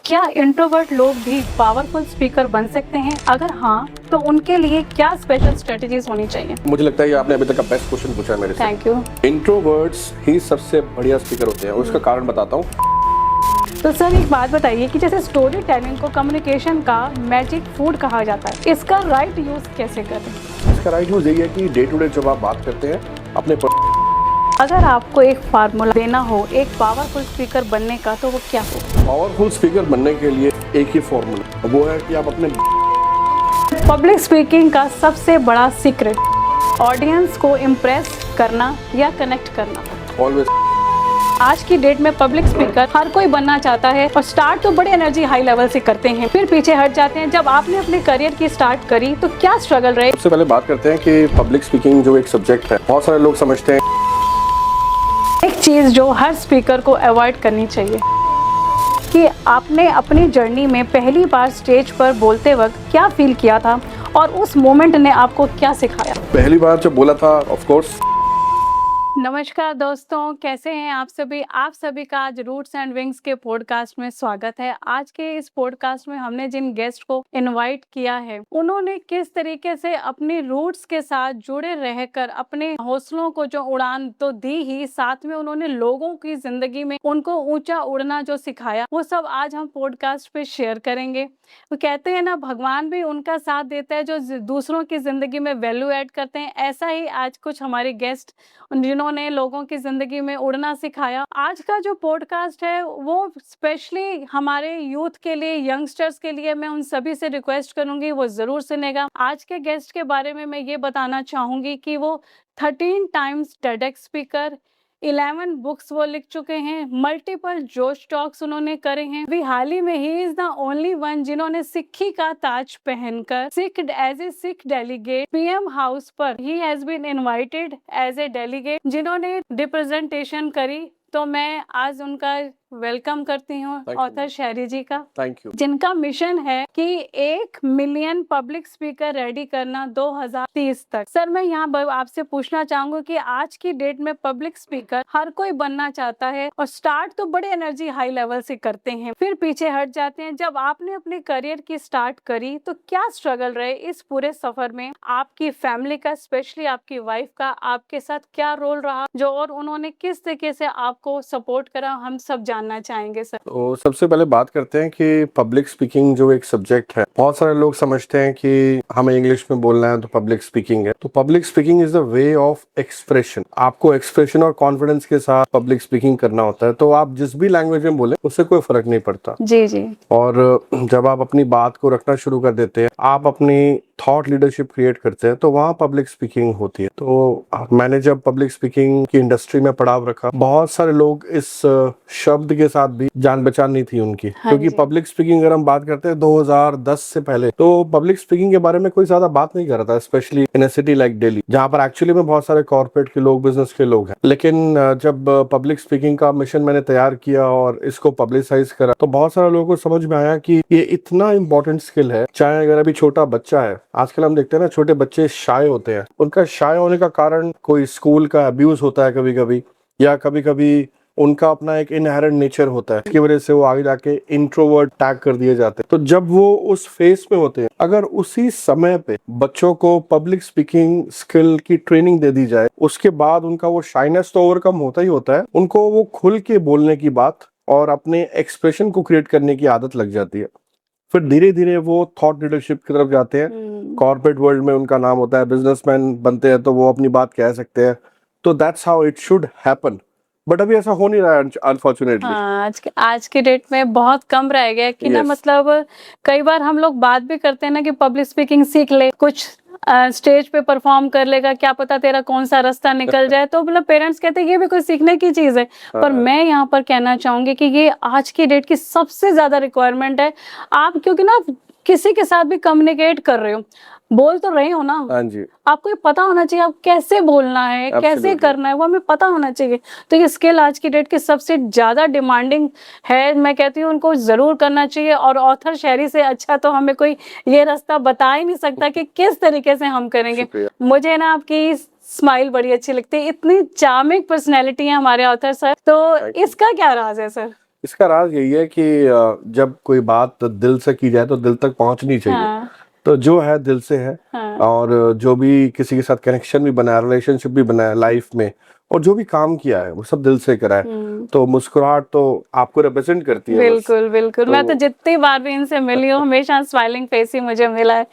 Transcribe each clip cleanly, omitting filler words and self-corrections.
क्या इंट्रोवर्ट लोग भी पावरफुल स्पीकर बन सकते हैं? अगर हाँ, तो उनके लिए क्या स्पेशल स्ट्रेटजीज होनी चाहिए? मुझे लगता है ये आपने अभी तक का बेस्ट क्वेश्चन पूछा है मेरे से। Thank you. इंट्रोवर्ट्स ही सबसे बढ़िया स्पीकर होते हैं और उसका कारण बताता हूँ। तो सर एक बात बताइए कि जैसे स्टोरी टेलिंग को कम्युनिकेशन का मैजिक फूड कहा जाता है, इसका राइट यूज कैसे करें? इसका राइट यूज यही है कि डे टू डे जब आप बात करते हैं अपने अगर आपको एक फार्मूला देना हो एक पावरफुल स्पीकर बनने का, तो वो क्या हो? पावरफुल स्पीकर बनने के लिए एक ही फॉर्मूला, वो है कि आप अपने पब्लिक स्पीकिंग का सबसे बड़ा सीक्रेट, ऑडियंस को इम्प्रेस करना या कनेक्ट करना। ऑलवेज आज की डेट में पब्लिक स्पीकर हर कोई बनना चाहता है और स्टार्ट तो बड़े एनर्जी हाई लेवल से करते हैं, फिर पीछे हट जाते हैं। जब आपने अपने करियर की स्टार्ट करी तो क्या स्ट्रगल रहे? सबसे पहले बात करते हैं कि पब्लिक स्पीकिंग जो एक सब्जेक्ट है, बहुत सारे लोग समझते हैं एक चीज जो हर स्पीकर को अवॉइड करनी चाहिए कि आपने अपनी जर्नी में पहली बार स्टेज पर बोलते वक्त क्या फील किया था और उस मोमेंट ने आपको क्या सिखाया? पहली बार जब बोला था, ऑफ कोर्स। नमस्कार दोस्तों, कैसे हैं आप सभी? आप सभी का आज रूट्स एंड विंग्स के पॉडकास्ट में स्वागत है। आज के इस पॉडकास्ट में हमने जिन गेस्ट को इनवाइट किया है, उन्होंने किस तरीके से अपनी रूट्स के साथ जुड़े रहकर अपने हौसलों को जो उड़ान तो दी ही, साथ में उन्होंने लोगों की जिंदगी में उनको ऊंचा उड़ना जो सिखाया, वो सब आज हम पॉडकास्ट पे शेयर करेंगे। वो कहते हैं ना, भगवान भी उनका साथ देता है जो दूसरों की जिंदगी में वैल्यू ऐड करते हैं। ऐसा ही आज कुछ हमारे गेस्ट जिन्होंने लोगों की जिंदगी में उड़ना सिखाया। आज का जो पॉडकास्ट है वो स्पेशली हमारे यूथ के लिए, यंगस्टर्स के लिए। मैं उन सभी से रिक्वेस्ट करूंगी वो जरूर सुनेगा। आज के गेस्ट के बारे में मैं ये बताना चाहूंगी कि वो 13 टाइम्स टेडेक्स स्पीकर, 11 बुक्स वो लिख चुके हैं, मल्टीपल जोश टॉक्स उन्होंने करे हैं। अभी हाल ही में ही इज द ओनली वन जिन्होंने सिक्की का ताज पहनकर as a Sikh delegate PM house पर ही has been invited as a delegate, जिन्होंने रिप्रेजेंटेशन करी। तो मैं आज उनका वेलकम करती हूँ ऑथर शहरी जी का, थैंक यू, जिनका मिशन है कि 1 मिलियन पब्लिक स्पीकर रेडी करना 2030 तक। सर मैं यहाँ आपसे पूछना चाहूंगा कि आज की डेट में पब्लिक स्पीकर हर कोई बनना चाहता है और स्टार्ट तो बड़े एनर्जी हाई लेवल से करते हैं, फिर पीछे हट जाते हैं। जब आपने अपने करियर की स्टार्ट करी तो क्या स्ट्रगल रहे इस पूरे सफर में? आपकी फैमिली का, स्पेशली आपकी वाइफ का आपके साथ क्या रोल रहा जो, और उन्होंने किस तरीके से आपको सपोर्ट करा, हम सब जानना चाहेंगे सर। तो सबसे पहले बात करते हैं कि पब्लिक स्पीकिंग जो एक सब्जेक्ट है, बहुत सारे लोग समझते हैं कि हमें इंग्लिश में बोलना है तो पब्लिक स्पीकिंग है। तो public speaking is the way of expression. आपको एक्सप्रेशन और कॉन्फिडेंस के साथ पब्लिक स्पीकिंग करना होता है। तो आप जिस भी लैंग्वेज में बोले उससे कोई फर्क नहीं पड़ता। जी जी। और जब आप अपनी बात को रखना शुरू कर देते हैं, आप अपनी थॉट लीडरशिप क्रिएट करते हैं, तो वहाँ पब्लिक स्पीकिंग होती है। तो मैंने जब पब्लिक स्पीकिंग की इंडस्ट्री में पड़ाव रखा, बहुत सारे लोग इस शब्द के साथ भी जान पहचान नहीं थी उनकी। क्योंकि पब्लिक स्पीकिंग अगर हम बात करते हैं 2010 से पहले, तो पब्लिक स्पीकिंग के बारे में कोई ज्यादा बात नहीं कर रहा था, specially in A city like Delhi, जहाँ पर एक्चुअली में बहुत सारे कॉर्पोरेट के लोग, बिजनेस के लोग हैं। लेकिन जब पब्लिक स्पीकिंग का मिशन मैंने तैयार किया और इसको पब्लिसाइज करा, तो बहुत सारे लोगों को समझ में आया कि ये इतना इंपॉर्टेंट स्किल है। चाहे अगर अभी छोटा बच्चा है, आजकल हम देखते हैं ना छोटे बच्चे शाय होते हैं, उनका शाय होने का कारण कोई स्कूल का अब्यूज होता है कभी कभी, या कभी कभी उनका अपना एक इनहेरेंट नेचर होता है, इसकी वजह से वो आगे जाके इंट्रोवर्ट टैग कर दिए जाते हैं। तो जब वो उस फेस में होते हैं, अगर उसी समय पे बच्चों को पब्लिक स्पीकिंग स्किल की ट्रेनिंग दे दी जाए, उसके बाद उनका वो शाइनेस तो ओवरकम होता ही होता है, उनको वो खुल के बोलने की बात और अपने एक्सप्रेशन को क्रिएट करने की आदत लग जाती है। फिर धीरे धीरे वो थॉट लीडरशिप की तरफ जाते हैं। कॉर्पोरेट वर्ल्ड में उनका नाम होता है, बिजनेसमैन बनते हैं तो वो अपनी बात कह सकते हैं। तो that's how it should happen. But अभी ऐसा हो नहीं रहा है अनफॉर्चुनेटली। हाँ, आज के डेट में बहुत कम रह गया कि ना, मतलब कई बार हम लोग बात भी करते हैं ना कि पब्लिक स्पीकिंग सीख ले, कुछ स्टेज पे परफॉर्म कर लेगा, क्या पता तेरा कौन सा रास्ता निकल जाए। तो मतलब पेरेंट्स कहते हैं ये भी कोई सीखने की चीज है। पर मैं यहाँ पर कहना चाहूंगी कि ये आज की डेट की सबसे ज्यादा रिक्वायरमेंट है। आप क्योंकि ना किसी के साथ भी कम्युनिकेट कर रहे हो, बोल तो रहे हो ना, हाँ जी, आपको ये पता होना चाहिए आप कैसे बोलना है, कैसे करना है, वो हमें पता होना चाहिए। तो ये स्किल आज की डेट की सबसे ज्यादा डिमांडिंग है। मैं कहती हूँ उनको जरूर करना चाहिए। और ऑथर शहरी से अच्छा तो हमें कोई ये रास्ता बता ही नहीं सकता कि किस तरीके से हम करेंगे। मुझे ना आपकी स्माइल बड़ी अच्छी लगती है, इतनी चार्मिंग पर्सनैलिटी है हमारे ऑथर सर। तो इसका क्या राज है सर? इसका राज यही है कि जब कोई बात दिल से की जाए तो दिल तक पहुंचनी चाहिए। हाँ, तो जो है दिल से है। हाँ, और जो भी किसी के साथ कनेक्शन भी बनाया, रिलेशनशिप भी बनाया लाइफ में, और जो भी काम किया है वो सब दिल से करा है। तो मुस्कुराहट तो आपको रिप्रेजेंट करती है बस। बिल्कुल बिल्कुल। मैं तो जितनी बार भी इनसे मिली हूँ हमेशा स्माइलिंग फेस ही मुझे मिला है।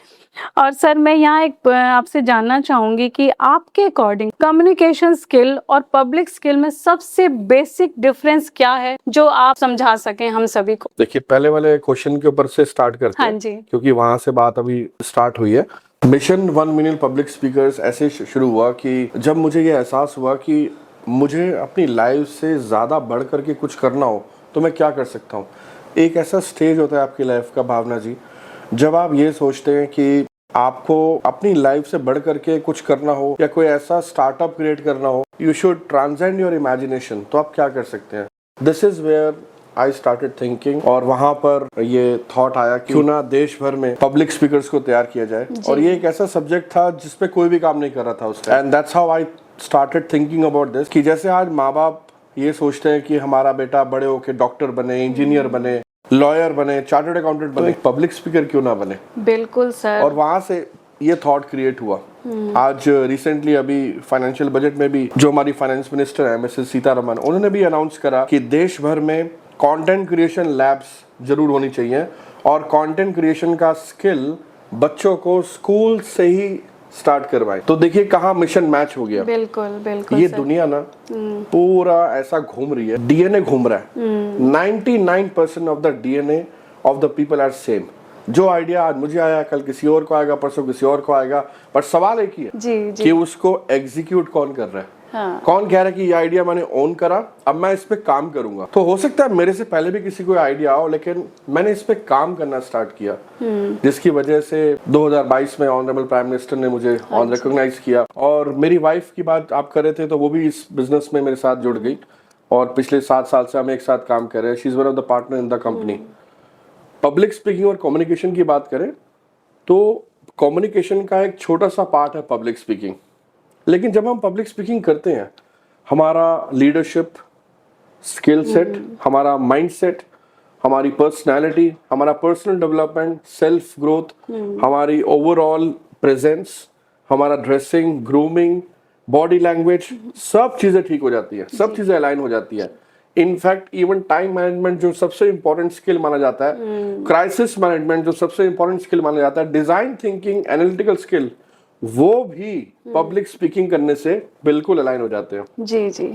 और सर मैं यहाँ एक आपसे जानना चाहूंगी कि आपके अकॉर्डिंग कम्युनिकेशन स्किल और पब्लिक स्किल में सबसे बेसिक डिफरेंस क्या है जो आप समझा सकें हम सभी को। देखिए, पहले वाले क्वेश्चन के ऊपर से स्टार्ट करते हाँ हैं, जी। क्योंकि वहां से बात अभी स्टार्ट हुई है। मिशन 1 मिलियन पब्लिक स्पीकर्स ऐसे शुरू हुआ कि जब मुझे ये एहसास हुआ कि मुझे अपनी लाइफ से ज़्यादा बढ़ करके कुछ करना हो तो मैं क्या कर सकता हूँ। एक ऐसा स्टेज होता है आपकी लाइफ का, भावना जी, जब आप ये सोचते हैं कि आपको अपनी लाइफ से बढ़ करके कुछ करना हो या कोई ऐसा स्टार्टअप क्रिएट करना हो, you should transcend your imagination. तो आप क्या कर सकते हैं? This is where I started thinking, और वहां पर ये थॉट आया कि क्यों ना देश भर में पब्लिक स्पीकर्स को तैयार किया जाए। और ये एक ऐसा सब्जेक्ट था जिसपे कोई भी काम नहीं कर रहा था उस time, and that's how I started thinking about this. कि जैसे आज माँ बाप ये सोचते हैं कि हमारा बेटा बड़े होके डॉक्टर बने, इंजीनियर बने, लॉयर बने, चार्टर्ड अकाउंटेंट बने, एक पब्लिक स्पीकर क्यों ना बने। बिल्कुल सर। और वहां से ये थॉट क्रिएट हुआ। आज रिसेंटली अभी फाइनेंशियल बजट में भी जो हमारी फाइनेंस मिनिस्टर है मिसेस सीतारमन, उन्होंने भी अनाउंस करा कि देश भर में कंटेंट क्रिएशन लैब्स जरूर होनी चाहिए, और कंटेंट क्रिएशन का स्किल बच्चों को स्कूल से ही स्टार्ट करवाएं। तो देखिए कहाँ मिशन मैच हो गया। बिल्कुल बिल्कुल ये सर। दुनिया ना पूरा ऐसा घूम रही है, डीएनए घूम रहा है। 99% of the DNA of the people are same. जो आइडिया आज मुझे आया कल किसी और को आएगा, परसों किसी और को आएगा, पर सवाल एक ही है जी जी। कि उसको एग्जीक्यूट कौन कर रहा है। हाँ। कौन कह रहा है कि ये आइडिया मैंने ओन करा, अब मैं इस पे काम करूंगा। तो हो सकता है मेरे से पहले भी किसी को आइडिया आओ, लेकिन मैंने इस पे काम करना स्टार्ट किया, जिसकी वजह से 2022 में ऑनरेबल प्राइम मिनिस्टर ने मुझे ऑन रिकॉग्नाइज किया। और मेरी वाइफ की बात आप कर रहे थे, तो वो भी इस बिजनेस में मेरे साथ जुड़ गई, और पिछले 7 साल से हम एक साथ काम कर रहे हैं। She is one of the partner in the company. Public speaking और कम्युनिकेशन की बात करें तो कम्युनिकेशन का एक छोटा सा पार्ट है पब्लिक स्पीकिंग। लेकिन जब हम पब्लिक स्पीकिंग करते हैं, हमारा लीडरशिप स्किल सेट, हमारा माइंड सेट, हमारी पर्सनैलिटी, हमारा पर्सनल डेवलपमेंट, सेल्फ ग्रोथ, हमारी ओवरऑल प्रेजेंस, हमारा ड्रेसिंग, ग्रूमिंग, बॉडी लैंग्वेज, सब चीजें ठीक हो जाती है, सब चीजें अलाइन हो जाती है। इनफैक्ट इवन टाइम मैनेजमेंट जो सबसे इंपॉर्टेंट स्किल माना जाता है, क्राइसिस मैनेजमेंट जो सबसे इंपॉर्टेंट स्किल माना जाता है, डिजाइन थिंकिंग, एनालिटिकल स्किल, वो भी पब्लिक स्पीकिंग करने से बिल्कुल अलाइन हो जाते हैं। जी जी।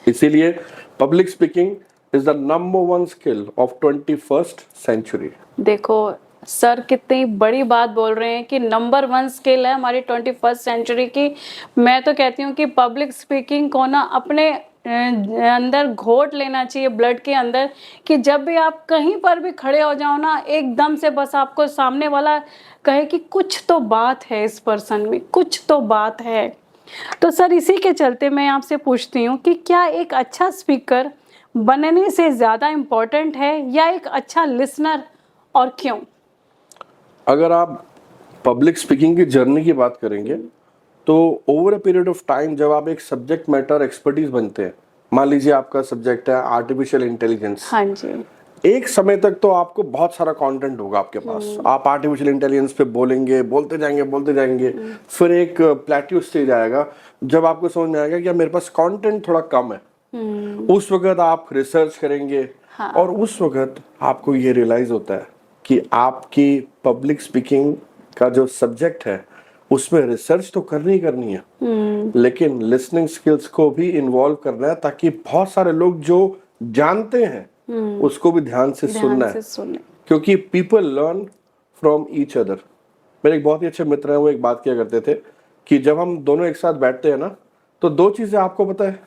इसीलिए public speaking is the number 1 skill of 21st century. देखो सर कितनी बड़ी बात बोल रहे हैं कि नंबर 1 स्किल है हमारी 21st सेंचुरी की। मैं तो कहती हूँ कि पब्लिक स्पीकिंग को ना अपने अंदर घोट लेना चाहिए, ब्लड के अंदर, कि जब भी आप कहीं पर भी खड़े हो जाओ ना, एकदम से बस आपको सामने वाला कहे कि कुछ तो बात है इस पर्सन में, कुछ तो बात है। तो सर इसी के चलते मैं आपसे पूछती हूँ कि क्या एक अच्छा स्पीकर बनने से ज़्यादा इम्पोर्टेंट है या एक अच्छा लिसनर, और क्यों? अगर आप पब्लिक स्पीकिंग की जर्नी की बात करेंगे तो over a period of time जब आप एक सब्जेक्ट मैटर एक्सपर्टीज बनते हैं, मान लीजिए आपका सब्जेक्ट है आर्टिफिशियल इंटेलिजेंस। हाँ जी। एक समय तक तो आपको बहुत सारा कंटेंट होगा आपके पास, आप आर्टिफिशियल इंटेलिजेंस पे बोलेंगे, बोलते जाएंगे। फिर एक प्लेट्यू स्टेज आएगा जब आपको समझ में आएगा कि यार मेरे पास कंटेंट थोड़ा कम है। उस वक्त आप रिसर्च करेंगे। हाँ। और उस वक्त आपको ये रियलाइज होता है कि आपकी पब्लिक स्पीकिंग का जो सब्जेक्ट है उसमें रिसर्च तो करनी है, लेकिन लिसनिंग स्किल्स को भी इन्वॉल्व करना है, ताकि बहुत सारे लोग जो जानते हैं उसको भी ध्यान से सुनना है। क्योंकि people learn from each other. मेरे एक बहुत ही अच्छे मित्र हैं, वो एक बात किया करते थे कि जब हम दोनों एक साथ बैठते हैं ना, तो 2 चीजें आपको पता है,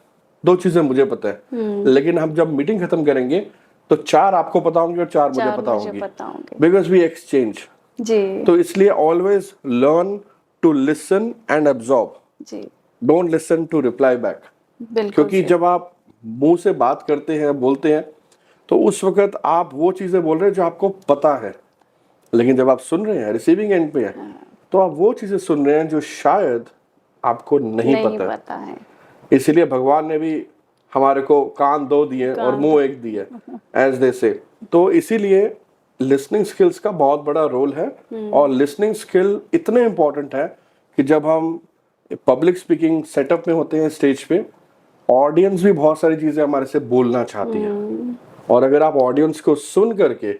2 चीजें मुझे पता है, लेकिन हम जब मीटिंग खत्म करेंगे तो 4 आपको पता होंगे और 4 मुझे पता होंगी, बिकॉज वी एक्सचेंज। जी। तो इसलिए always learn to listen and absorb, don't listen to reply back. क्योंकि जब आप मुंह से बात करते हैं, बोलते हैं, तो उस वक्त आप वो चीजें बोल रहे हैं जो आपको पता है, लेकिन जब आप सुन रहे हैं, रिसीविंग एंड पे हैं, तो आप वो चीजें सुन रहे हैं जो शायद आपको नहीं पता है। इसलिए भगवान ने भी हमारे को कान दो दिए और मुंह एक दिए, एज दे से। तो इसीलिए लिसनिंग स्किल्स का बहुत बड़ा रोल है। और लिसनिंग स्किल इतने इम्पोर्टेंट है कि जब हम पब्लिक स्पीकिंग सेटअप में होते हैं स्टेज पे, ऑडियंस भी बहुत सारी चीजें हमारे से बोलना चाहती है, और अगर आप ऑडियंस को सुन करके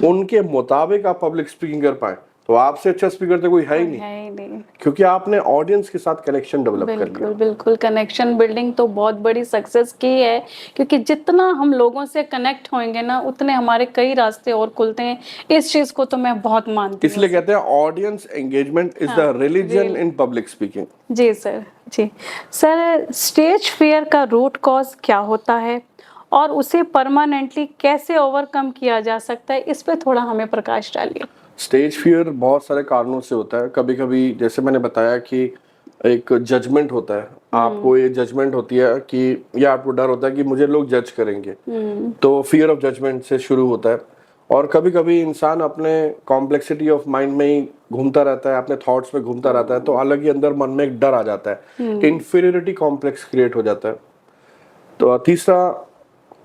उनके मुताबिक आप पब्लिक स्पीकिंग कर पाए तो आपसे अच्छा स्पीकर तो कोई है ही नहीं, क्योंकि आपने ऑडियंस के साथ कनेक्शन डेवलप कर लिया। बिल्कुल बिल्कुल, कनेक्शन बिल्डिंग तो बहुत बड़ी सक्सेस की है, क्योंकि जितना हम लोगों से कनेक्ट होंगे ना उतने हमारे कई रास्ते और खुलते हैं। इस चीज को तो मैं बहुत मानती हूँ। इसलिए कहते हैं audience engagement is the religion in public speaking. जी सर। जी सर, स्टेज फियर का रूट कॉज क्या होता है और उसे परमानेंटली कैसे ओवरकम किया जा सकता है, इस पे थोड़ा हमें प्रकाश डालिए। स्टेज फियर बहुत सारे कारणों से होता है। कभी कभी जैसे मैंने बताया कि एक जजमेंट होता है, आपको ये जजमेंट होती है कि या आपको डर होता है कि मुझे लोग जज करेंगे, तो फियर ऑफ जजमेंट से शुरू होता है। और कभी कभी इंसान अपने कॉम्प्लेक्सिटी ऑफ माइंड में ही घूमता रहता है, अपने थॉट्स में घूमता रहता है, तो अलग ही अंदर मन में एक डर आ जाता है, इंफीरियरिटी कॉम्प्लेक्स क्रिएट हो जाता है। तो तीसरा,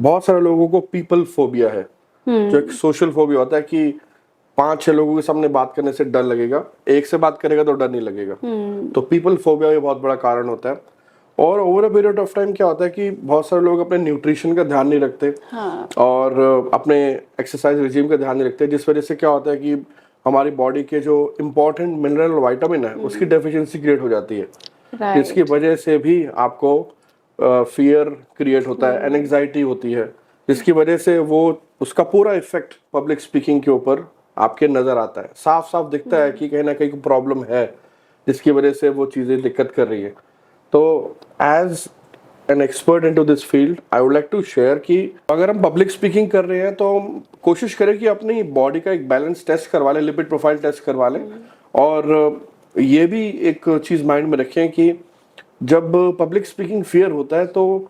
बहुत सारे लोगों को पीपल फोबिया है, जो एक सोशल फोबिया होता है कि 5-6 लोगों के सामने बात करने से डर लगेगा, एक से बात करेगा तो डर नहीं लगेगा। तो पीपल फोबिया भी बहुत बड़ा कारण होता है। और over a period of time क्या होता है कि बहुत सारे लोग अपने न्यूट्रिशन का ध्यान नहीं रखते, और अपने एक्सरसाइज रिजीम का ध्यान नहीं रखते, जिस वजह से क्या होता है कि हमारी बॉडी के जो इम्पोर्टेंट मिनरल और विटामिन है उसकी डेफिशिएंसी क्रिएट हो जाती है, जिसकी वजह से भी आपको फियर क्रिएट होता है, एंजाइटी होती है, जिसकी वजह से वो उसका पूरा इफेक्ट पब्लिक स्पीकिंग के ऊपर आपके नजर आता है। साफ साफ दिखता है कि कहीं ना कहीं प्रॉब्लम है जिसकी वजह से वो चीजें दिक्कत कर रही है। तो as an expert into this field I would like to share कि अगर हम पब्लिक स्पीकिंग कर रहे हैं तो हम कोशिश करें कि अपनी बॉडी का एक बैलेंस टेस्ट करवा लें, लिपिड प्रोफाइल टेस्ट करवा लें। और ये भी एक चीज माइंड में रखें कि जब पब्लिक स्पीकिंग फियर होता है तो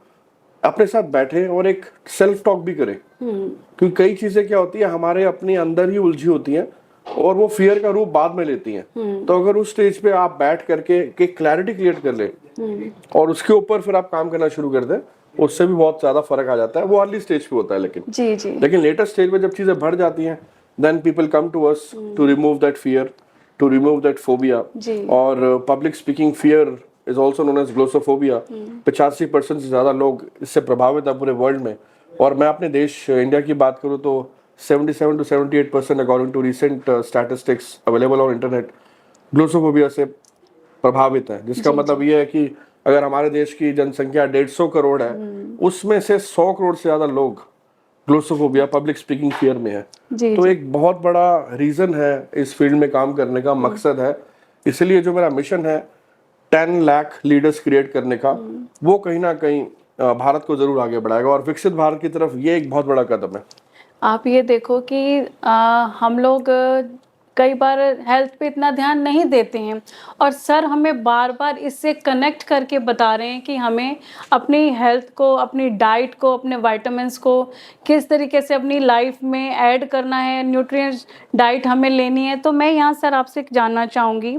अपने साथ बैठे और एक सेल्फ टॉक भी करें, क्योंकि कई चीजें क्या होती है हमारे अपने अंदर ही उलझी होती हैं और वो फियर का रूप बाद में लेती हैं। तो अगर उस स्टेज पे आप बैठ करके क्लैरिटी क्रिएट कर ले और उसके ऊपर फिर आप काम करना शुरू कर दें, उससे भी बहुत ज्यादा फर्क आ जाता है। वो अर्ली स्टेज पे होता है, लेकिन लेटर स्टेज पे जब चीजें बढ़ जाती हैं, then people come to us to remove that fear, to remove that phobia. और public speaking fear is also known as glossophobia. 85% से ज्यादा लोग इससे प्रभावित है पूरे वर्ल्ड में। और मैं अपने देश इंडिया की बात करूं तो 77 to 78% according to recent statistics available on internet glossophobia से प्रभावित है। जिसका मतलब ये है कि अगर हमारे देश की जनसंख्या 150 करोड़ है, उसमें से 100 करोड़ से ज्यादा लोग ग्लोसोफोबिया पब्लिक स्पीकिंग फियर में है। तो एक बहुत बड़ा रीजन है इस फील्ड में काम करने का, मकसद है। इसलिए जो मेरा मिशन है 10 लाख लीडर्स क्रिएट करने का, वो कहीं ना कहीं भारत को जरूर आगे बढ़ाएगा और विकसित भारत की तरफ ये एक बहुत बड़ा कदम है। आप ये देखो कि हम लोग कई बार हेल्थ पे इतना ध्यान नहीं देते हैं, और सर हमें बार बार इससे कनेक्ट करके बता रहे हैं कि हमें अपनी हेल्थ को, अपनी डाइट को, अपने विटामिन्स को किस तरीके से अपनी लाइफ में ऐड करना है, न्यूट्रिएंट्स डाइट हमें लेनी है। तो मैं यहाँ सर आपसे जानना चाहूँगी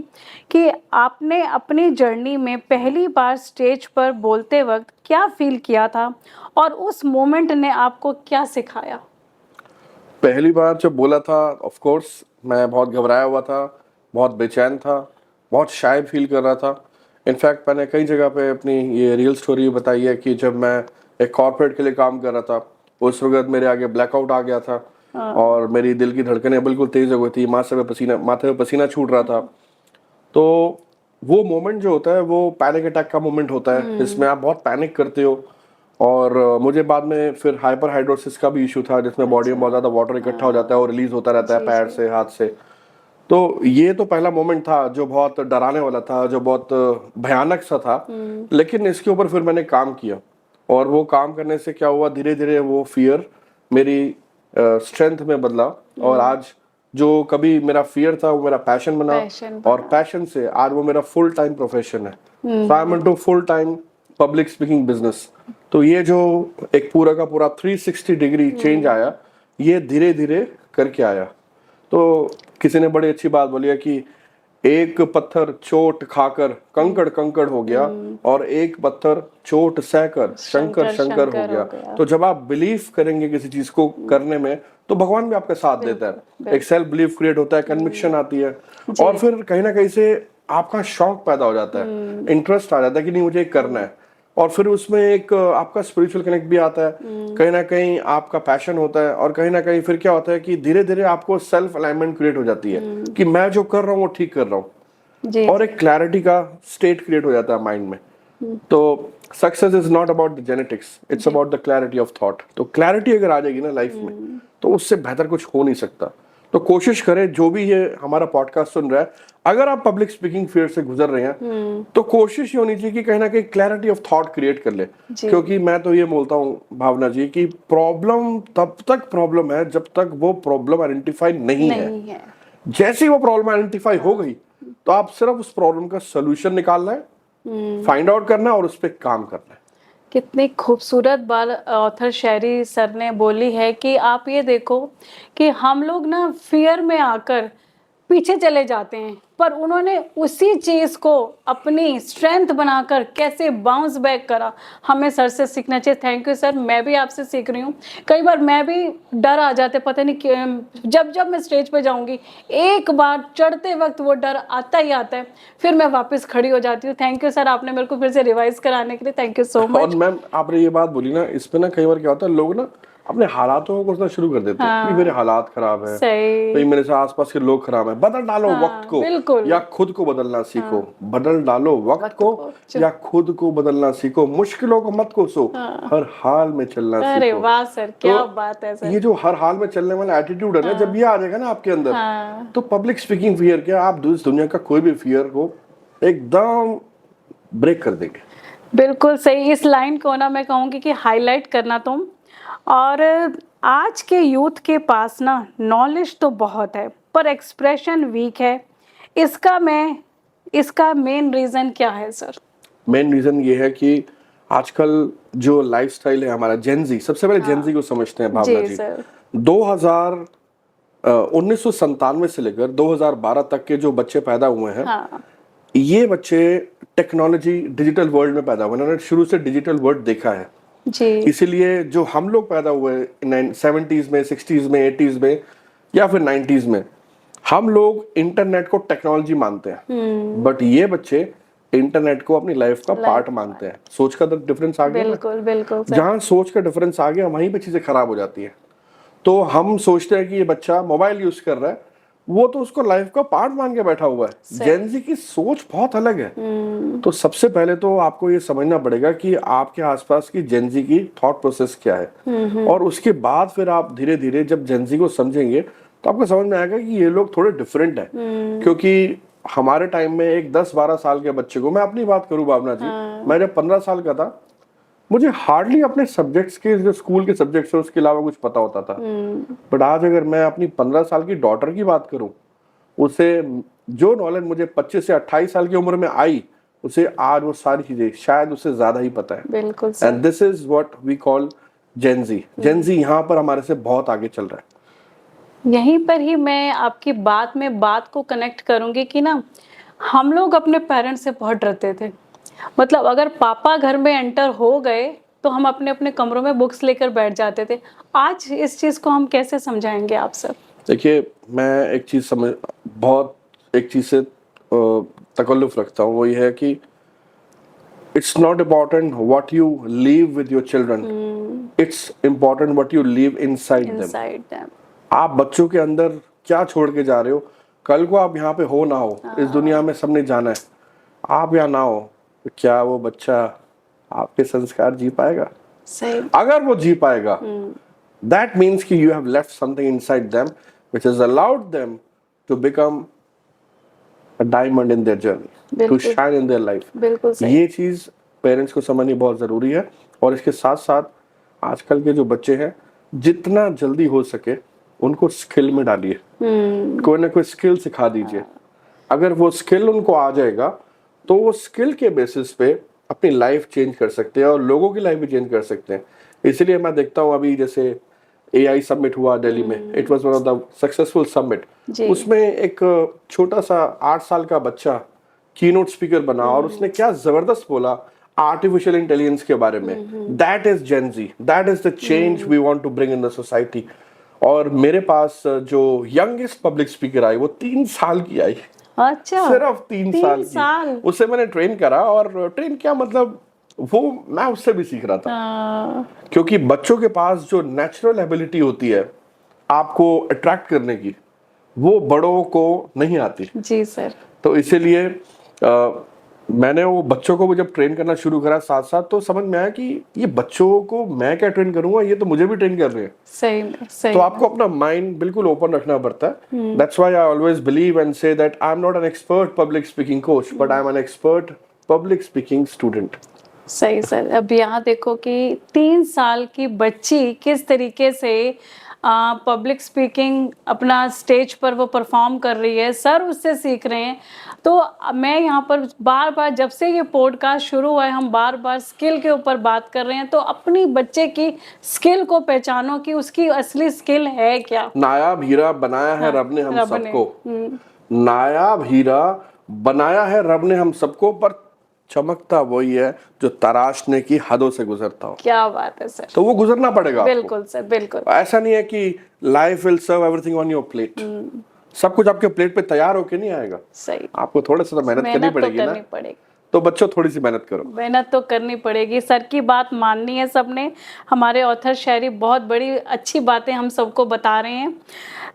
कि आपने अपनी जर्नी में पहली बार स्टेज पर बोलते वक्त क्या फील किया था और उस मोमेंट ने आपको क्या सिखाया? पहली बार जब बोला था, ऑफ कोर्स मैं बहुत घबराया हुआ था, बहुत बेचैन था, बहुत शाय फील कर रहा था। इनफैक्ट मैंने कई जगह पे अपनी ये रियल स्टोरी बताई है कि जब मैं एक कॉर्पोरेट के लिए काम कर रहा था, उस वक्त मेरे आगे ब्लैकआउट आ गया था और मेरी दिल की धड़कनें बिल्कुल तेज हो गई थी, माथे में पसीना छूट रहा था। तो वो मोमेंट जो होता है वो पैनिक अटैक का मोमेंट होता है, जिसमें आप बहुत पैनिक करते हो। और मुझे बाद में फिर हाइपर हाइड्रोसिस का भी इशू था, जिसमें बॉडी में बहुत ज्यादा वाटर इकट्ठा हो जाता है और रिलीज होता रहता है पैर से, हाथ से। तो ये तो पहला मोमेंट था जो बहुत डराने वाला था, जो बहुत भयानक सा था। लेकिन इसके ऊपर फिर मैंने काम किया और वो काम करने से क्या हुआ, धीरे धीरे वो फियर मेरी स्ट्रेंथ में बदला और आज जो कभी मेरा फियर था वो मेरा पैशन बना और पैशन से आज वो मेरा फुल टाइम प्रोफेशन है। So I am into full time public speaking business. तो ये जो एक पूरा का पूरा 360 डिग्री चेंज आया, ये धीरे धीरे करके आया। तो किसी ने बड़ी अच्छी बात बोली है कि एक पत्थर चोट खाकर कंकड़ कंकड़ हो गया और एक पत्थर चोट सहकर शंकर शंकर हो गया। तो जब आप बिलीव करेंगे किसी चीज को करने में तो भगवान भी आपका साथ देता है। एक सेल्फ बिलीफ क्रिएट होता है, कन्विक्शन आती है और फिर कहीं ना कहीं से आपका शौक पैदा हो जाता है, इंटरेस्ट आ जाता है कि नहीं मुझे करना है। और फिर उसमें एक आपका स्पिरिचुअल कनेक्ट भी आता है, कहीं ना कहीं आपका पैशन होता है और कहीं ना कहीं फिर क्या होता है कि धीरे धीरे आपको सेल्फ अलाइनमेंट क्रिएट हो जाती है कि मैं जो कर रहा हूँ वो ठीक कर रहा हूँ और एक क्लैरिटी का स्टेट क्रिएट हो जाता है माइंड में। तो success is not about the genetics, it's about the clarity of thought. तो क्लैरिटी अगर आ जाएगी ना लाइफ में तो उससे बेहतर कुछ हो नहीं सकता। तो कोशिश करें, जो भी ये हमारा पॉडकास्ट सुन रहा है, अगर आप पब्लिक स्पीकिंग फील्ड से गुजर रहे हैं तो कोशिश ये होनी चाहिए कि कहीं ना कहीं क्लैरिटी ऑफ थॉट क्रिएट कर ले। क्योंकि मैं तो ये बोलता हूँ भावना जी कि प्रॉब्लम तब तक प्रॉब्लम है जब तक वो प्रॉब्लम आइडेंटिफाई नहीं है। जैसे ही वो प्रॉब्लम आइडेंटिफाई हो गई तो आप सिर्फ उस प्रॉब्लम का सोल्यूशन निकालना है, फाइंड आउट करना है और उस पर काम करना है। कितनी खूबसूरत बात ऑथर शेरी सर ने बोली है कि आप ये देखो कि हम लोग ना फियर में आकर पीछे चले जाते हैं, पर उन्होंने उसी चीज को अपनी स्ट्रेंथ बनाकर कैसे बाउंस बैक करा। हमें सर से सीखना चाहिए। थैंक यू सर, मैं भी आपसे सीख रही हूँ। कई बार मैं भी डर आ जाते, पता नहीं जब मैं स्टेज पे जाऊंगी एक बार चढ़ते वक्त वो डर आता ही आता है, फिर मैं वापस खड़ी हो जाती हूँ। थैंक यू सर, आपने मेरे को फिर से रिवाइज कराने के लिए थैंक यू सो मच। और मैम आपने ये बात बोली ना, इस पे ना कई बार क्या होता है, लोग ना अपने हालातों को सोचना शुरू कर देते हैं कि मेरे हालात खराब है, भाई मेरे से आसपास के लोग खराब है। बदल डालो वक्त को या खुद को बदलना सीखो। बदल डालो वक्त को या खुद को बदलना सीखो। मुश्किलों को मत कोसो, हर हाल में चलना सीखो। अरे वाह सर, क्या बात है सर। ये जो हर हाल में चलने वाला एटीट्यूड है ना, जब ये आ जाएगा ना आपके अंदर तो पब्लिक स्पीकिंग फियर क्या, आप इस दुनिया का कोई भी फियर को एकदम ब्रेक कर देंगे। बिल्कुल सही। इस लाइन को ना मैं कहूँगी कि हाईलाइट करना तुम। और आज के यूथ के पास ना नॉलेज तो बहुत है पर एक्सप्रेशन वीक है। इसका मेन रीजन क्या है सर? मेन रीजन ये है कि आजकल जो लाइफस्टाइल है हमारा जेनजी, सबसे पहले जेनजी को समझते हैं भावना जी। 1997 से लेकर 2012 तक के जो बच्चे पैदा हुए हैं, ये बच्चे टेक्नोलॉजी डिजिटल वर्ल्ड में पैदा हुए, उन्होंने शुरू से डिजिटल वर्ल्ड देखा है जी। इसीलिए जो हम लोग पैदा हुए 70s में, 60s में, 80s में या फिर 90s में, हम लोग इंटरनेट को टेक्नोलॉजी मानते हैं, बट ये बच्चे इंटरनेट को अपनी लाइफ का पार्ट मानते हैं। सोच का डिफरेंस आ गया। बिल्कुल बिल्कुल। जहां सोच का डिफरेंस आ गया वहीं पे चीजें खराब हो जाती है। तो हम सोचते हैं कि ये बच्चा मोबाइल यूज कर रहा है, वो तो उसको लाइफ का पार्ट मान के बैठा हुआ है। जेनजी की सोच बहुत अलग है। तो सबसे पहले तो आपको ये समझना पड़ेगा कि आपके आसपास की जेनजी की थॉट प्रोसेस क्या है, और उसके बाद फिर आप धीरे धीरे जब जेनजी को समझेंगे तो आपको समझ में आएगा कि ये लोग थोड़े डिफरेंट है। क्योंकि हमारे टाइम में एक 10-12 साल के बच्चे को, मैं अपनी बात करूं भावना जी, मैं जब 15 साल का था, मुझे हार्डली अपने सब्जेक्ट्स के, जो स्कूल के सब्जेक्ट्स है उसके अलावा कुछ पता होता था। बट आज अगर मैं अपनी 15 साल की डॉटर की बात करूं, उसे जो नॉलेज मुझे 25 से 28 साल की उम्र में आई, उसे आज वो सारी चीजें शायद उससे ज्यादा ही पता है। बिल्कुल। And this is what we call Gen Z. Gen Z यहाँ पर हमारे से बहुत आगे चल रहा है। यहीं पर ही मैं आपकी बात को कनेक्ट करूंगी कि ना, हम लोग अपने पेरेंट्स से बहुत डरते थे। मतलब अगर पापा घर में एंटर हो गए तो हम अपने अपने कमरों में बुक्स लेकर बैठ जाते थे। आज इस चीज को हम कैसे समझाएंगे आप सर? देखिए, मैं एक चीज से तकल्लुफ रखता हूँ, वो ये है कि it's not important what you leave with your children, it's important what you leave inside them. आप बच्चों के अंदर क्या छोड़ के जा रहे हो? कल को आप यहाँ पे हो ना हो, इस दुनिया में सबने जाना है, आप यहाँ ना हो, तो क्या वो बच्चा आपके संस्कार जी पाएगा? सही। अगर वो जी पाएगा, that means कि you have left something inside them which has allowed them to become a diamond in their journey, to shine in their life। बिल्कुल सही। ये चीज पेरेंट्स को समझनी बहुत जरूरी है। और इसके साथ साथ आजकल के जो बच्चे हैं, जितना जल्दी हो सके उनको स्किल में डालिए, कोई ना कोई स्किल सिखा दीजिए। अगर वो स्किल उनको आ जाएगा तो वो स्किल के बेसिस पे अपनी लाइफ चेंज कर सकते हैं और लोगों की लाइफ भी चेंज कर सकते हैं। इसलिए मैं देखता हूँ अभी जैसे AI समिट हुआ दिल्ली में, it was one of the successful summit. जी। उसमें एक छोटा सा 8 साल का बच्चा कीनोट स्पीकर बना और उसने क्या जबरदस्त बोला आर्टिफिशियल इंटेलिजेंस के बारे में। That is Gen Z, that is the change we want to bring in the society. और मेरे पास जो यंगेस्ट पब्लिक स्पीकर आई वो 3 साल की आई, अच्छा, सिर्फ 3 साल की। उसे मैंने ट्रेन करा, और ट्रेन क्या मतलब, वो मैं उससे भी सीख रहा था, क्योंकि बच्चों के पास जो नेचुरल एबिलिटी होती है आपको अट्रैक्ट करने की, वो बड़ों को नहीं आती। जी सर। तो इसीलिए मैंने वो बच्चों को जब ट्रेन करना शुरू करा साथ साथ, तो समझ में आया कि ये बच्चों को मैं क्या ट्रेन करूंगा, ये तो मुझे भी ट्रेन कर रहे हैं। सही में, सही। तो आपको अपना माइंड बिल्कुल ओपन रखना पड़ता है। That's why I always believe and say that I am not an expert public speaking coach, but I am an expert public speaking student. सही सर। अब यहाँ देखो कि 3 साल की बच्ची किस तरीके से पब्लिक स्पीकिंग अपना स्टेज पर वो परफॉर्म कर रही है, सर उससे सीख रहे हैं। तो मैं यहाँ पर बार बार, जब से ये पॉडकास्ट शुरू हुआ है, हम बार बार स्किल के ऊपर बात कर रहे हैं। तो अपनी बच्चे की स्किल को पहचानो कि उसकी असली स्किल है क्या। नायाब हीरा बनाया है रब ने हम सबको, नायाब हीरा बनाया है रब ने हम सबको, पर चमकता वही है जो तराशने की हदों से गुजरता हो। क्या बात है सर। तो वो गुजरना पड़ेगा। बिल्कुल सर, बिल्कुल। ऐसा नहीं है कि life will serve everything on your plate, सब कुछ आपके प्लेट पे तैयार होके नहीं आएगा। सही। आपको थोड़ा सा मेहनत करनी पड़ेगी ना। तो बच्चों थोड़ी सी मेहनत करो। मेहनत तो करनी पड़ेगी सर, की बात माननी है सबने। हमारे ऑथर शायरी बहुत बड़ी अच्छी बातें हम सबको बता रहे हैं।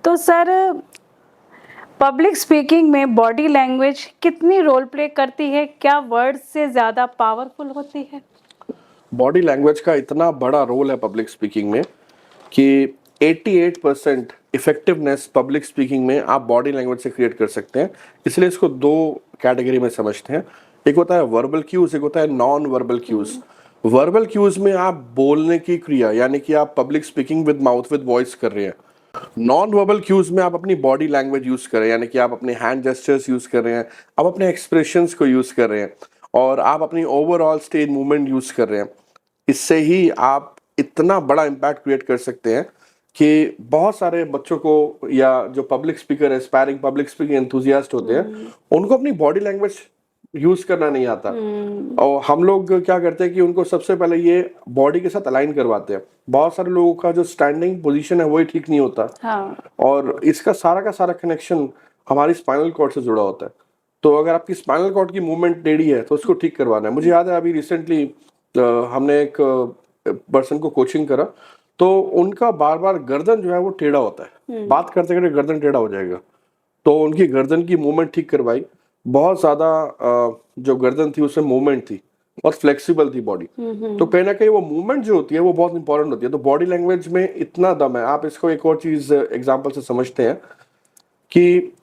तो सर, पब्लिक स्पीकिंग में बॉडी लैंग्वेज कितनी रोल प्ले करती है? क्या वर्ड्स से ज़्यादा पावरफुल होती है? बॉडी लैंग्वेज का इतना बड़ा रोल है पब्लिक स्पीकिंग में कि 88% इफेक्टिवनेस पब्लिक स्पीकिंग में आप बॉडी लैंग्वेज से क्रिएट कर सकते हैं। इसलिए इसको 2 कैटेगरी में समझते हैं। एक होता है वर्बल क्यूज, एक होता है non verbal cues. Verbal cues में आप बोलने की क्रिया, यानी कि आप public speaking with mouth with voice कर रहे हैं। नॉन वर्बल क्यूज में आप अपनी बॉडी लैंग्वेज यूज कर रहे हैं, यानी कि आप अपने हैंड जेस्चर्स यूज कर रहे हैं, आप अपने एक्सप्रेशंस को यूज कर रहे हैं, और आप अपनी ओवरऑल स्टेज मूवमेंट यूज कर रहे हैं। इससे ही आप इतना बड़ा इम्पैक्ट क्रिएट कर सकते हैं कि बहुत सारे बच्चों को, या जो public speaker aspiring public speaking enthusiast होते हैं, उनको अपनी बॉडी लैंग्वेज यूज करना नहीं आता। और हम लोग क्या करते हैं कि उनको सबसे पहले ये बॉडी के साथ अलाइन करवाते हैं। बहुत सारे लोगों का जो स्टैंडिंग पोजीशन है वही ठीक नहीं होता। हाँ। और इसका सारा का सारा कनेक्शन हमारी स्पाइनल कॉर्ड से जुड़ा होता है। तो अगर आपकी स्पाइनल कॉर्ड की मूवमेंट टेढ़ी है तो उसको ठीक करवाना है। मुझे याद है अभी रिसेंटली हमने एक पर्सन को कोचिंग करा, तो उनका बार बार गर्दन जो है वो टेढ़ा होता है, बात करते करते गर्दन टेढ़ा हो जाएगा। तो उनकी गर्दन की मूवमेंट ठीक करवाई, बहुत ज्यादा जो गर्दन थी उसमें मूवमेंट थी और फ्लेक्सिबल थी बॉडी। तो कहीं ना कहीं वो मूवमेंट जो होती है वो बहुत इंपॉर्टेंट होती है। तो बॉडी लैंग्वेज में इतना दम है। आप इसको एक और चीज एग्जांपल से समझते हैं कि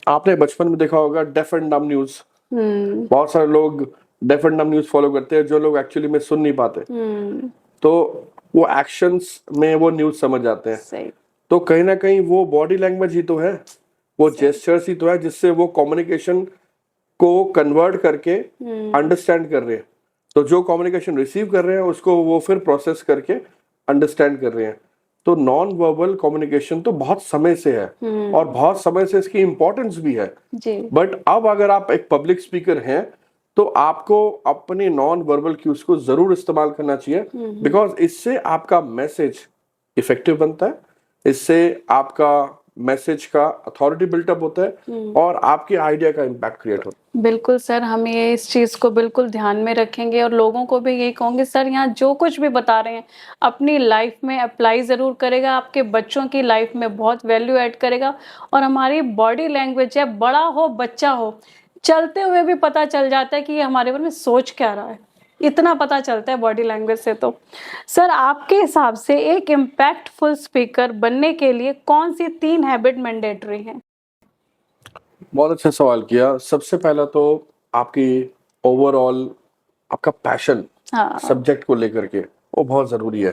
आपने बचपन में देखा होगा डेफ एंड डम न्यूज। बहुत सारे लोग डेफ एंड डम न्यूज फॉलो करते हैं, जो लोग एक्चुअली में सुन नहीं पाते, तो वो एक्शंस में वो न्यूज समझ जाते हैं। तो कहीं ना कहीं वो बॉडी लैंग्वेज ही तो है, वो जेस्चर्स ही तो है जिससे वो कम्युनिकेशन को कन्वर्ट करके अंडरस्टैंड कर रहे हैं। तो जो कम्युनिकेशन रिसीव कर रहे हैं उसको वो फिर प्रोसेस करके अंडरस्टैंड कर रहे हैं। तो नॉन वर्बल कम्युनिकेशन तो बहुत समय से है और बहुत समय से इसकी इंपॉर्टेंस भी है। बट अब अगर आप एक पब्लिक स्पीकर हैं तो आपको अपने नॉन वर्बल क्यूज को जरूर इस्तेमाल करना चाहिए, बिकॉज इससे आपका मैसेज इफेक्टिव बनता है, इससे आपका मैसेज का अथॉरिटी बिल्टअप होता है और आपके आइडिया का इम्पैक्ट क्रिएट होता है। बिल्कुल सर, हम ये इस चीज़ को बिल्कुल ध्यान में रखेंगे और लोगों को भी यही कहूँगी, सर यहाँ जो कुछ भी बता रहे हैं अपनी लाइफ में अप्लाई ज़रूर करेगा, आपके बच्चों की लाइफ में बहुत वैल्यू ऐड करेगा। और हमारी बॉडी लैंग्वेज है, बड़ा हो बच्चा हो, चलते हुए भी पता चल जाता है कि ये हमारे बारे में सोच क्या रहा है, इतना पता चलता है बॉडी लैंग्वेज से। तो सर आपके हिसाब से एक इम्पैक्टफुल स्पीकर बनने के लिए कौन सी 3 हैबिट मैंडेटरी हैं? बहुत अच्छा सवाल किया। सबसे पहला तो आपकी ओवरऑल आपका पैशन सब्जेक्ट को लेकर के वो बहुत जरूरी है।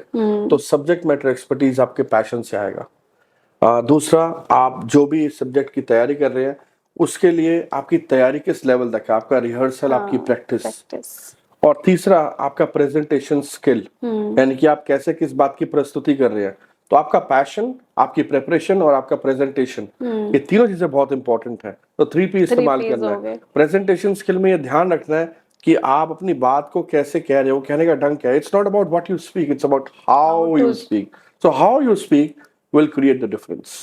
तो सब्जेक्ट मैटर एक्सपर्टीज आपके पैशन से आएगा। दूसरा, आप जो भी सब्जेक्ट की तैयारी कर रहे हैं उसके लिए आपकी तैयारी किस लेवल तक है, आपका रिहर्सल, आपकी प्रैक्टिस। और तीसरा, आपका प्रेजेंटेशन स्किल, यानी कि आप कैसे किस बात की प्रस्तुति कर रहे हैं। तो आपका पैशन, आपकी प्रेपरेशन और आपका प्रेजेंटेशन, ये तीनों चीजें बहुत इंपॉर्टेंट है। तो 3P इस्तेमाल Ps करना हो है। गए। प्रेजेंटेशन स्किल में ये ध्यान रखना है कि आप अपनी बात को कैसे कह रहे हो, कहने का ढंग क्या है। It's not about what you speak, it's about how to- you speak. So how you speak will create the difference.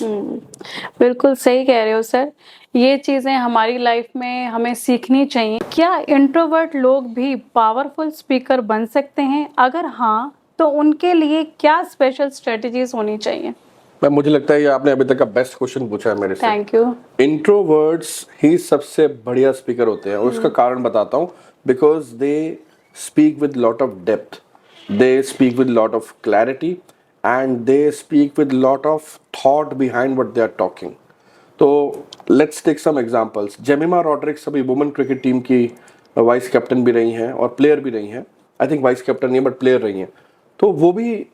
बिल्कुल सही कह रहे हो सर। ये चीजें हमारी लाइफ में हमें सीखनी चाहिए। क्या इंट्रोवर्ट लोग भी पावरफुल स्पीकर बन सकते हैं? अगर हाँ, तो उनके लिए क्या स्पेशल स्ट्रेटजीज होनी चाहिए? मैं मुझे लगता है ये आपने अभी तक का बेस्ट क्वेश्चन पूछा है मेरे से। Thank you. इंट्रोवर्ट्स ही सबसे बढ़िया स्पीकर होते हैं और उसका कारण बताता हूँ। Because they speak with lot of depth, they speak with lot of clarity and they speak with lot of thought behind what they are talking. तो let's take some examples. Jemimah Rodrigues अभी वुमेन क्रिकेट टीम की vice captain भी रही हैं और player भी रही हैं। आई थिंक वाइस कैप्टन नहीं बट प्लेयर रही हैं। तो वो भी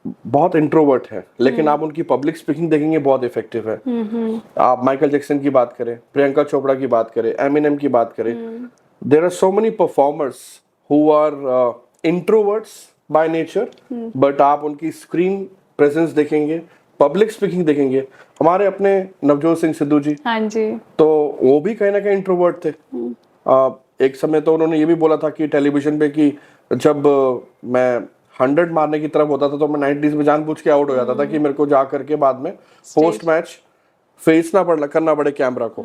बहुत इंट्रोवर्ट है, लेकिन आप उनकी पब्लिक स्पीकिंग देखेंगे बहुत इफेक्टिव है। आप माइकल जैक्सन की बात करें, प्रियंका चोपड़ा की बात करें, एमिनेम की बात करें, there are so many performers who are introverts by nature, but आप उनकी स्क्रीन प्रेजेंस देखेंगे, पब्लिक स्पीकिंग देखेंगे। हमारे अपने नवजोत सिंह सिद्धू जी, हाँ जी, तो वो भी कहीं ना कहीं इंट्रोवर्ट थे। एक समय तो उन्होंने ये भी बोला था कि टेलीविजन पे कि जब मैं 100 मारने की तरफ होता था तो मैं 90s में जानबूझ के आउट हो जाता था कि मेरे को जा करके बाद में पोस्ट मैच फेस ना करना पड़े कैमरा को।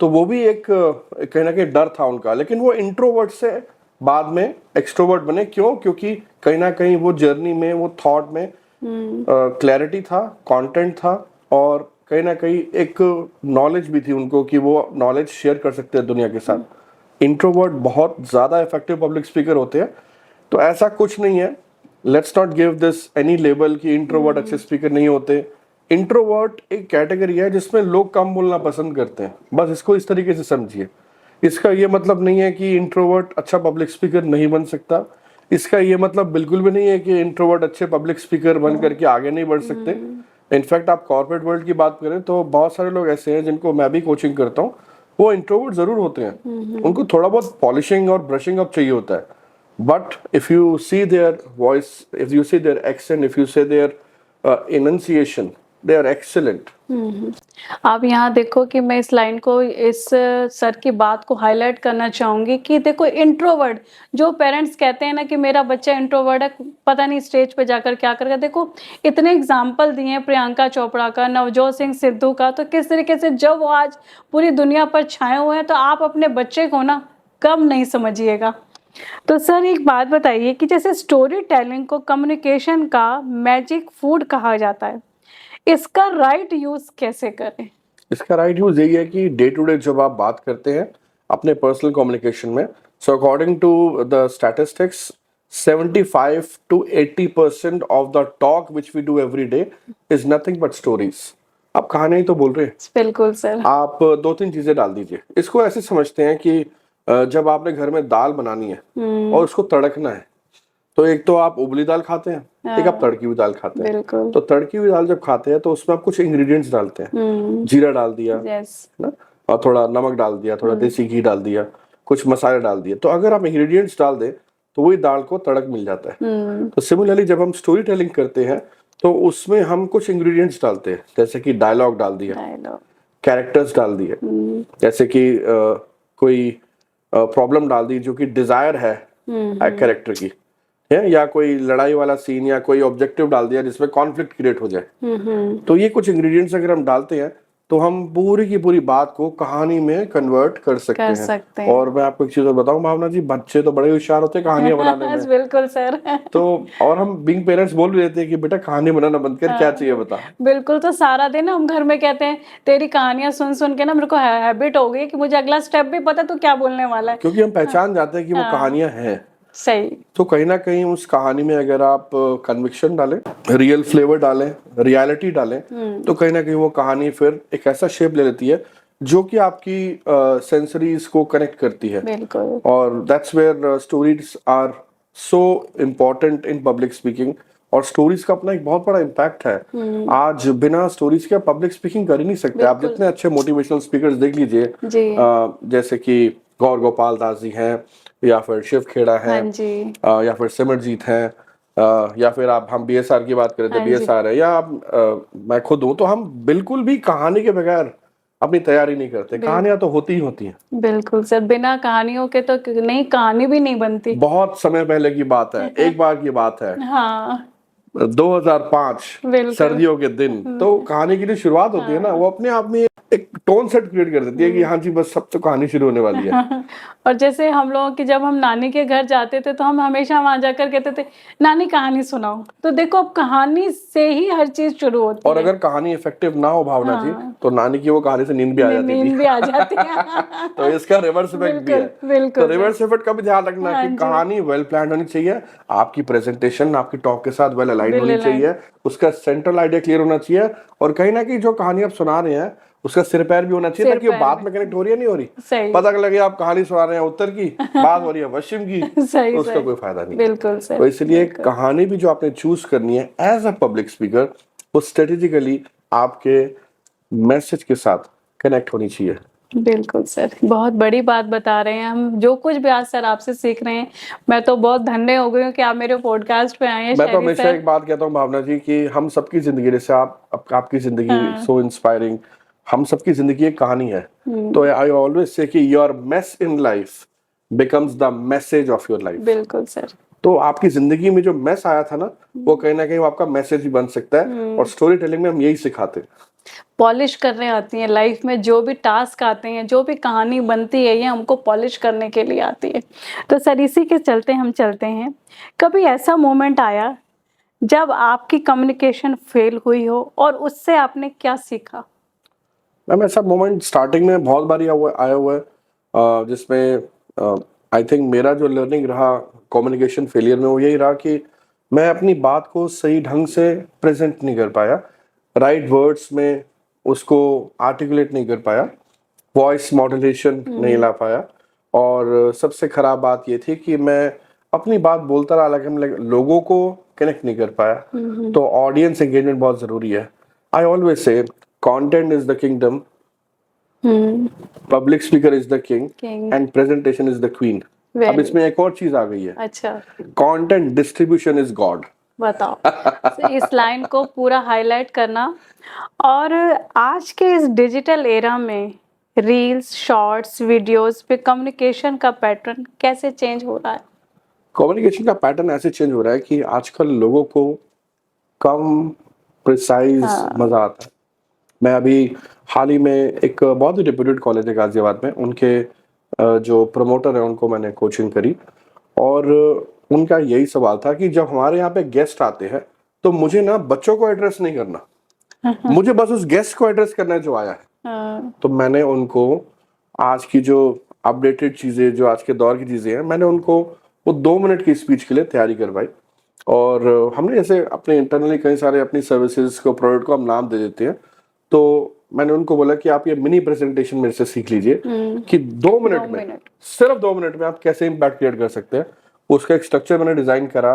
तो वो भी एक कहीं ना कहीं डर था उनका, लेकिन वो इंट्रोवर्ट से बाद में एक्सट्रोवर्ट बने। क्यों? क्योंकि कहीं ना कहीं वो जर्नी में, वो थॉट में क्लैरिटी था, कंटेंट था और कहीं ना कहीं एक नॉलेज भी थी उनको कि वो नॉलेज शेयर कर सकते हैं दुनिया के साथ। इंट्रोवर्ट बहुत ज्यादा इफेक्टिव पब्लिक स्पीकर होते हैं। तो ऐसा कुछ नहीं है, let's not give this any label कि इंट्रोवर्ट अच्छे स्पीकर नहीं होते। इंट्रोवर्ट एक कैटेगरी है जिसमें लोग कम बोलना पसंद करते हैं, बस इसको इस तरीके से समझिए। इसका ये मतलब नहीं है कि इंट्रोवर्ट अच्छा पब्लिक स्पीकर नहीं बन सकता। इसका ये मतलब बिल्कुल भी नहीं है कि इंट्रोवर्ट अच्छे पब्लिक स्पीकर बन करके आगे नहीं बढ़ सकते। इनफैक्ट आप कॉर्पोरेट वर्ल्ड की बात करें तो बहुत सारे लोग ऐसे हैं जिनको मैं भी कोचिंग करता हूँ, वो इंट्रोवर्ट जरूर होते हैं, उनको थोड़ा बहुत पॉलिशिंग और ब्रशिंग अप चाहिए होता है। But if you see their voice, if you see their accent, if you see their enunciation, they are excellent. आप यहाँ देखो कि मैं इस लाइन को, इस सर की बात को हाईलाइट करना चाहूंगी कि देखो, इंट्रोवर्ट जो पेरेंट्स कहते हैं ना कि मेरा बच्चा इंट्रोवर्ट है, पता नहीं स्टेज पे जाकर क्या करेगा। देखो, इतने एग्जाम्पल दिए हैं प्रियंका चोपड़ा का, नवजोत सिंह सिद्धू का, तो किस तरीके से जब वो आज पूरी दुनिया पर छाए हुए हैं, तो आप अपने बच्चे को ना कम नहीं समझिएगा। तो सर एक बात बताइए कि जैसे स्टोरी टेलिंग को कम्युनिकेशन का मैजिक फूड कहा जाता है, इसका राइट यूज कैसे करें? इसका राइट यूज यही है कि डे टू डे जब आप बात करते हैं अपने पर्सनल कम्युनिकेशन में, so according to the statistics 75 to 80% of the talk which we do every day is nothing but stories. आप कहानी ही तो बोल रहे हैं। बिल्कुल सर। आप दो तीन चीजें डाल दीजिए। इसको ऐसे समझते हैं कि जब आपने घर में दाल बनानी है और उसको तड़कना है, तो एक तो आप उबली दाल खाते हैं, एक आप तड़की हुई दाल खाते हैं। बिल्कुल। तो तड़की हुई दाल जब खाते हैं तो उसमें आप कुछ इंग्रेडिएंट्स डालते हैं, जीरा डाल दिया ना, और थोड़ा नमक डाल दिया, थोड़ा देसी घी डाल दिया, कुछ मसाले डाल दिए। तो अगर आप इंग्रेडिएंट्स डाल दें तो वही दाल को तड़क मिल जाता है। तो सिमिलरली जब हम स्टोरी टेलिंग करते हैं तो उसमें हम कुछ इंग्रेडिएंट्स डालते हैं, जैसे कि डायलॉग डाल दिया, कैरेक्टर्स डाल दिए, जैसे कि कोई प्रॉब्लम डाल दी जो कि डिजायर है कैरेक्टर की, है, या कोई लड़ाई वाला सीन या कोई ऑब्जेक्टिव डाल दिया जिसमें कॉन्फ्लिक्ट क्रिएट हो जाए। तो ये कुछ इंग्रेडिएंट्स अगर हम डालते हैं तो हम पूरी की पूरी बात को कहानी में कन्वर्ट कर सकते हैं। और मैं आपको एक चीज और बताऊं भावना जी, बच्चे तो बड़े होशियार होते हैं कहानियां बनाने में। बिल्कुल सर। तो और हम बिंग पेरेंट्स बोल भी देते हैं कि बेटा कहानी बनाना बंद कर, क्या चाहिए बता। बिल्कुल। तो सारा दिन हम घर में कहते हैं, तेरी कहानियां सुन सुन के ना मेरे को हैबिट हो गई कि मुझे अगला स्टेप भी पता तो क्या बोलने वाला है, क्योंकि हम पहचान जाते हैं कि वो कहानियां हैं। सही। तो कहीं ना कहीं उस कहानी में अगर आप कन्विक्शन डालें, रियल फ्लेवर डालें, रियलिटी डालें, तो कहीं ना कहीं वो कहानी फिर एक ऐसा शेप ले लेती है जो कि आपकी सेंसरीज को कनेक्ट करती है। बिल्कुल। और that's where stories are so important in public speaking. और स्टोरीज का अपना एक बहुत बड़ा इम्पैक्ट है। आज बिना स्टोरीज के पब्लिक स्पीकिंग कर ही नहीं सकते। आप जितने अच्छे मोटिवेशनल स्पीकर्स देख लीजिए, जैसे कि गौर गोपाल दास जी हैं, या फिर शिव खेड़ा है, या फिर सिमरजीत हैं, या फिर आप हम बीएसआर की बात करें तो हाँ जी। बीएसआर है, या आप मैं खुद हूँ, तो हम बिल्कुल भी कहानी के बगैर अपनी तैयारी नहीं करते। कहानियां तो होती ही होती हैं। बिल्कुल सर, बिना कहानियों के तो नई कहानी भी नहीं बनती। बहुत समय पहले की बात है, एक बार की बात है, हाँ 2005 बिल्कुल। सर्दियों के दिन, तो कहानी की जो शुरुआत होती है ना, वो अपने आप में एक टोन सेट क्रिएट कर देती है कि हाँ जी बस सब तो कहानी शुरू होने वाली है। और जैसे हम लोगों की, जब हम नानी के घर जाते थे तो हम हमेशा वहां जाकर कहते थे नानी कहानी सुनाओ। तो देखो अब कहानी से ही हर चीज शुरू होती और है। अगर कहानी इफेक्टिव ना हो भावना जी, हाँ। तो नानी की वो कहानी से नींद भी आ जाती थी। नींद भी आ जाती है। तो इसका रिवर्स इफेक्ट भी है। बिल्कुल बिल्कुल तो सर। रिवर्स इफेक्ट का भी ध्यान रखना हाँ कि जी। कहानी वेल प्लान होनी चाहिए, आपकी प्रेजेंटेशन आपकी टॉक के साथ वेल अलाइन होनी बिल्कुल चाहिए, उसका सेंट्रल आइडिया क्लियर होना चाहिए, और कहीं ना कहीं जो कहानी आप सुना रहे हैं उसका सिर पैर भी होना चाहिए, सिर ताकि वो पैर बात भी। में कनेक्ट हो रही है नहीं हो रही। सही। पता लगे आप कहानी सुना रहे हैं उत्तर की, बात हो रही है पश्चिम की, सही तो उसका सही। कोई फायदा नहीं। बिल्कुल सर। तो इसलिए बिल्कुल। कहानी भी जो आपने चूज करनी है एज अ पब्लिक स्पीकर, वो स्ट्रेटेजिकली आपके मैसेज के साथ कनेक्ट होनी चाहिए। बिल्कुल सर, बहुत बड़ी बात बता रहे हैं। हम जो कुछ भी आज सर आपसे सीख रहे हैं, मैं तो बहुत धन्य हो गई हूँ कि आप मेरे पॉडकास्ट पे आए हैं मैं तो शहरी हमेशा सर। एक बात कहता हूँ भावना जी कि हम सबकी जिंदगी, जैसे आपकी जिंदगी हाँ। सो इंस्पायरिंग, हम सबकी जिंदगी एक कहानी है। तो आई ऑलवेज से कि your mess in life becomes the message of your life. बिल्कुल सर। तो आपकी जिंदगी में जो मैस आया था ना, वो कहीं ना कहीं वो आपका मैसेज भी बन सकता है। और स्टोरी टेलिंग में हम यही सिखाते हैं। पॉलिश करने आती है लाइफ में, जो भी टास्क आते हैं, जो भी कहानी बनती है, ये हमको पॉलिश करने के लिए आती है। तो सर इसी के चलते हम चलते हैं, कभी ऐसा मोमेंट आया जब आपकी कम्युनिकेशन फेल हुई हो और उससे आपने क्या सीखा? मैम ऐसा मोमेंट स्टार्टिंग में बहुत बार आया हुआ है, जिसमें आई थिंक मेरा जो लर्निंग रहा कम्युनिकेशन फेलियर में, वो यही रहा कि मैं अपनी बात को सही ढंग से प्रेजेंट नहीं कर पाया, राइट वर्ड्स में उसको आर्टिकुलेट नहीं कर पाया, वॉइस मॉड्यूलेशन नहीं ला पाया, और सबसे खराब बात ये थी कि मैं अपनी बात बोलता रहा लेकिन लोगों को कनेक्ट नहीं कर पाया। तो ऑडियंस एंगेजमेंट बहुत जरूरी है। I always say content is the kingdom, public speaker is the king, and presentation is the queen. अब इसमें एक और चीज आ गई है। अच्छा। Content distribution is God. बताओ। तो इस लाइन को पूरा हाईलाइट करना। और आज के इस डिजिटल एरा में रील्स, शॉर्ट्स, वीडियोस पे कम्युनिकेशन का पैटर्न कैसे चेंज हो रहा है? कम्युनिकेशन का पैटर्न ऐसे चेंज हो रहा है कि आजकल लोगों को कम प्रिसाइज मजा आता है। मैं अभी हाल ही में एक बहुत ही रेप्यूटेड कॉलेज है गाजियाबाद में, उनके जो प्रमोटर है उनको मैंने कोचिंग करी, और उनका यही सवाल था कि जब हमारे यहाँ पे गेस्ट आते हैं तो मुझे ना बच्चों को एड्रेस नहीं करना, मुझे बस उस गेस्ट को एड्रेस करना है जो आया है। तो मैंने उनको आज की जो अपडेटेड चीजें, जो आज के दौर की चीजें हैं, मैंने उनको वो 2 मिनट की स्पीच के लिए तैयारी करवाई। और हमने जैसे अपने इंटरनली कई सारे अपनी सर्विसेज को, प्रोडक्ट को हम नाम दे देते हैं, तो मैंने उनको बोला कि आप ये मिनी प्रेजेंटेशन मेरे से सीख लीजिए कि 2 मिनट में, सिर्फ 2 मिनट में आप कैसे इम्पैक्ट क्रिएट कर सकते हैं। उसका एक स्ट्रक्चर मैंने डिजाइन करा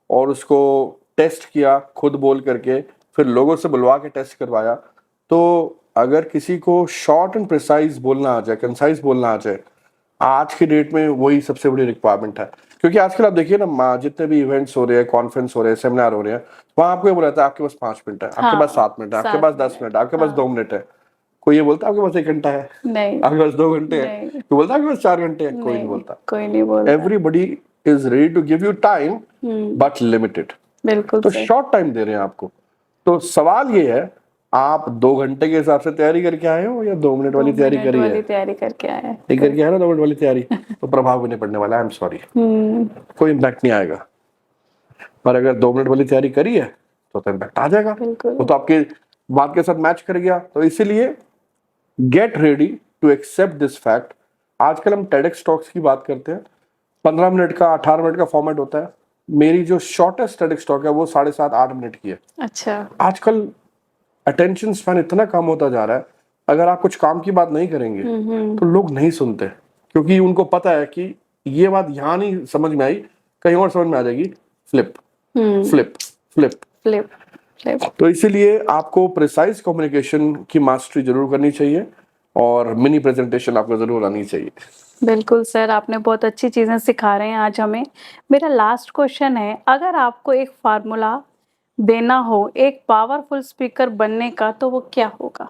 और उसको टेस्ट किया खुद बोल करके, फिर लोगों से बुलवा के टेस्ट करवाया। तो अगर किसी को शॉर्ट एंड प्रिसाइज बोलना आ जाए, कंसाइज बोलना आ जाए, आज की डेट में वही सबसे बड़ी रिक्वायरमेंट है। क्योंकि आजकल आप देखिए ना, जितने भी इवेंट्स हो रहे हैं, कॉन्फ्रेंस हो रहे हैं, सेमिनार हो रहे हैं, वहां आपको ये बोला जाता है आपके पास 5 मिनट है, आपके पास 7 मिनट है, आपके पास 10 मिनट, आपके पास 2 मिनट है। कोई ये बोलता है आपके पास 1 घंटा है? नहीं। आपके पास 2 घंटे है? कोई बोलता है आपके पास 4 घंटे है? कोई नहीं बोलता। कोई नहीं बोलता। Everybody is ready to give you time, but limited. बिल्कुल। तो शॉर्ट टाइम दे रहे हैं आपको। तो सवाल ये है, आप 2 घंटे के हिसाब से तैयारी करके आए हो या 2 मिनट वाली तैयारी करी है? तैयारी करके आए हैं। ठीक करके आए ना 2 मिनट वाली तैयारी, तो प्रभाव भी नहीं पड़ने वाला। आई एम सॉरी, कोई इम्पैक्ट नहीं आएगा। पर अगर 2 मिनट वाली तैयारी करी है तो इम्पैक्ट आ जाएगा, वो तो आपके बात के साथ मैच कर गया। तो इसीलिए get ready to accept this fact. आजकल हम TEDx टॉक्स की बात करते हैं, 15 मिनट का, 18 मिनट का फॉर्मेट होता है। मेरी जो शॉर्टेस्ट TEDx टॉक है वो 7.5-8 मिनट की है। अच्छा। आजकल अटेंशन स्पैन इतना कम होता जा रहा है, अगर आप कुछ काम की बात नहीं करेंगे तो लोग नहीं सुनते, क्योंकि उनको पता है कि ये बात यहाँ नहीं समझ में आई, कहीं और समझ में आ जाएगी। Flip flip flip flip. तो इसीलिए आपको प्रिसाइज कम्युनिकेशन की मास्टरी जरूर करनी चाहिए। और मिनी प्रेजेंटेशन आपको जरूर आनी चाहिए। बिल्कुल सर, आपने बहुत अच्छी चीज़ें सिखा रहे हैं आज हमें। मेरा लास्ट क्वेश्चन है, अगर आपको एक फार्मूला देना हो एक पावरफुल स्पीकर बनने का, तो वो क्या होगा?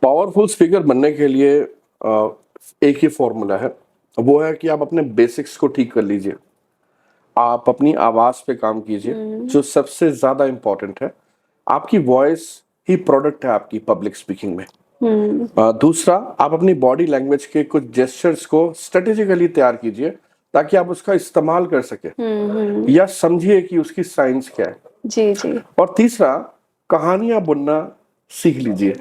पावरफुल स्पीकर बनने के लिए एक ही फॉर्मूला है, वो है कि आप अपने बेसिक्स को ठीक कर लीजिए, आप अपनी आवाज पे काम कीजिए, जो सबसे ज्यादा इंपॉर्टेंट है। आपकी वॉइस ही प्रोडक्ट है आपकी पब्लिक स्पीकिंग में। दूसरा, आप अपनी बॉडी लैंग्वेज के कुछ जेस्चर्स को स्ट्रेटेजिकली तैयार कीजिए ताकि आप उसका इस्तेमाल कर सके, या समझिए कि उसकी साइंस क्या है। जी जी। और तीसरा, कहानियां बुनना सीख लीजिए।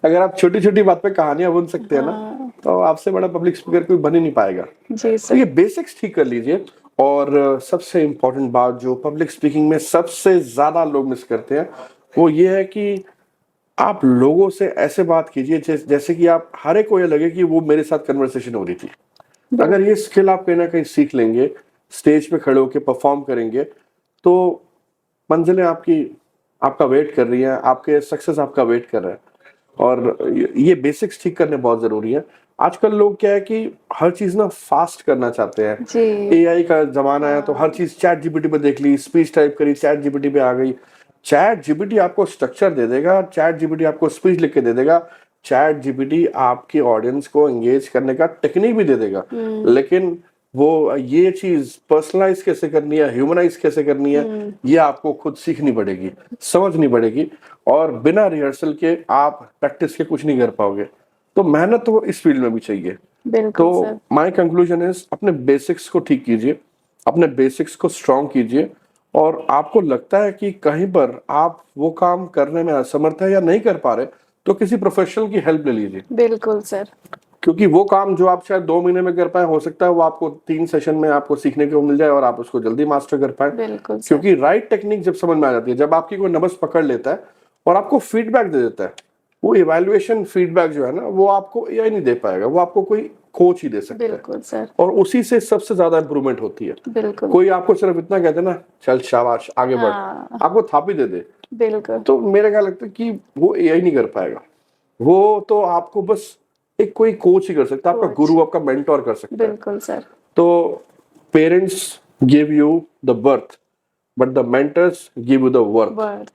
अगर आप छोटी छोटी बात पे कहानियां बुन सकते हैं ना, तो आपसे बड़ा पब्लिक स्पीकर कोई बन ही नहीं पाएगा। जी तो सर। ये बेसिक्स ठीक कर लीजिए। और सबसे इंपॉर्टेंट बात जो पब्लिक स्पीकिंग में सबसे ज्यादा लोग मिस करते हैं, वो ये है कि आप लोगों से ऐसे बात कीजिए जैसे कि आप हर एक को ये लगे कि वो मेरे साथ कन्वर्सेशन हो रही थी। अगर ये स्किल आप कहीं ना कहीं सीख लेंगे, स्टेज पे खड़े होकर परफॉर्म करेंगे, तो मंजिलें आपका वेट कर रही हैं, आपके सक्सेस आपका वेट कर रहा है। और ये बेसिक्स ठीक करने बहुत जरूरी है। आजकल लोग क्या है कि हर चीज ना फास्ट करना चाहते हैं। जी। एआई का जमाना है, तो हर चीज चैट जीपीटी पे देख ली, स्पीच टाइप करी, चैट जीपीटी पे आ गई। चैट जीपीटी आपको स्ट्रक्चर दे देगा, चैट जीपीटी आपको स्पीच लिख के दे देगा, चैट जीपीटी आपकी ऑडियंस को एंगेज करने का टेक्निक भी दे देगा, लेकिन वो ये चीज पर्सनलाइज कैसे करनी है, ह्यूमनाइज कैसे करनी है, ये आपको खुद सीखनी पड़ेगी, समझनी पड़ेगी। और बिना रिहर्सल के आप प्रैक्टिस के कुछ नहीं कर पाओगे। तो मेहनत तो इस फील्ड में भी चाहिए। बिल्कुल तो सर। माय कंक्लूजन इज, अपने बेसिक्स को ठीक कीजिए, अपने बेसिक्स को स्ट्रॉन्ग कीजिए। और आपको लगता है कि कहीं पर आप वो काम करने में असमर्थ है या नहीं कर पा रहे, तो किसी प्रोफेशनल की हेल्प ले लीजिए। बिल्कुल सर। क्योंकि वो काम जो आप शायद 2 महीने में कर पाए, हो सकता है वो आपको 3 सेशन में आपको सीखने को मिल जाए और आप उसको जल्दी मास्टर कर पाए। बिल्कुल सर। क्योंकि राइट टेक्निक जब समझ में आ जाती है, जब आपकी कोई नब्ज पकड़ लेता है और आपको फीडबैक दे देता है, वो इवैल्यूएशन फीडबैक जो है ना, वो आपको एआई नहीं दे पाएगा, वो आपको कोई कोच ही दे सकता है। बिल्कुल सर। और उसी से सबसे ज्यादा इंप्रूवमेंट होती है। बिल्कुल। कोई आपको सिर्फ इतना कहते ना, चल शाबाश आगे बढ़, आपको थापी दे दे, बिल्कुल। तो मेरे ख्याल लगता है कि वो एआई नहीं कर पाएगा। वो तो आपको बस एक कोई कोच ही कर सकता है, आपका गुरु, आपका मेंटोर कर सकता है। बिल्कुल सर। तो parents give you the birth, but the mentors give you the worth.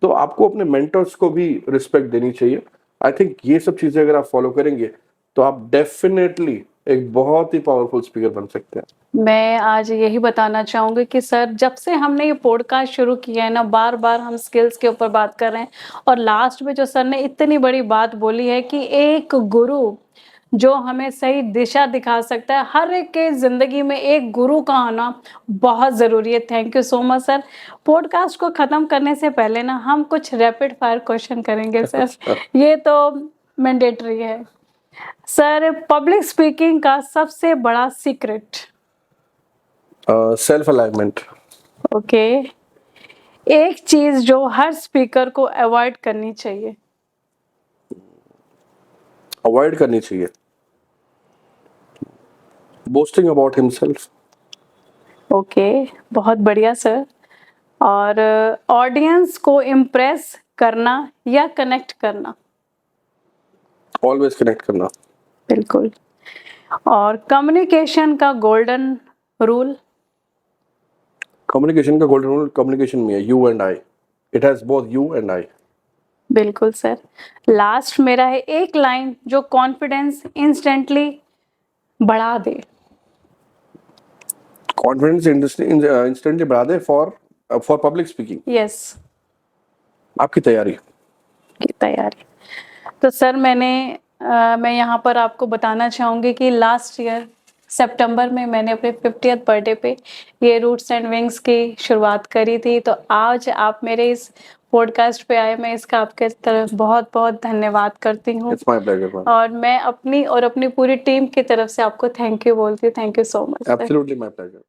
तो आपको अपने मेंटर्स को भी रिस्पेक्ट देनी चाहिए। आई थिंक ये सब चीजें अगर आप फॉलो करेंगे, तो आप डेफिनेटली एक बहुत ही पावरफुल स्पीकर बन सकते हैं। मैं आज यही बताना चाहूंगी कि सर, जब से हमने ये पॉडकास्ट शुरू किया है ना, बार बार हम स्किल्स के ऊपर बात कर रहे हैं, और लास्ट में जो सर ने इतनी बड़ी बात बोली है कि एक गुरु जो हमें सही दिशा दिखा सकता है, हर एक के जिंदगी में एक गुरु का आना बहुत जरूरी है। Thank you so much sir. Podcast को खत्म करने से पहले ना हम कुछ रैपिड फायर क्वेश्चन करेंगे सर, ये तो मैंडेटरी है। सर, पब्लिक स्पीकिंग का सबसे बड़ा सीक्रेट? Self alignment. ओके। एक चीज जो हर स्पीकर को अवॉइड करनी चाहिए? अवॉइड करनी चाहिए बोस्टिंग अबाउट हिमसेल्फ। ओके, बहुत बढ़िया सर। और ऑडियंस को इम्प्रेस करना या कनेक्ट करना? ऑलवेज कनेक्ट करना। बिल्कुल। और कम्युनिकेशन का गोल्डन रूल? कम्युनिकेशन का गोल्डन रूल कम्युनिकेशन में है, you and I. It has both you and I. बिल्कुल सर। लास्ट मेरा है, एक लाइन जो कॉन्फिडेंस इंस्टेंटली बढ़ा दे? कॉन्फिडेंस इंस्टेंटली बढ़ा दे फॉर पब्लिक स्पीकिंग? यस। आपकी तैयारी। की तैयारी। तो सर, मैं यहाँ पर आपको बताना चाहूँगी कि लास्ट ईयर सितंबर में मैंने अपने 50th बर्थडे पे ये रूट्स एंड विंग्स की शुरुआत करी थी। तो आज आप मेरे इस पॉडकास्ट पे आए, मैं इसका आपके तरफ बहुत बहुत धन्यवाद करती हूँ। It's my pleasure. और मैं अपनी और अपनी पूरी टीम की तरफ से आपको थैंक यू बोलती हूँ। Thank you so much. Absolutely my pleasure.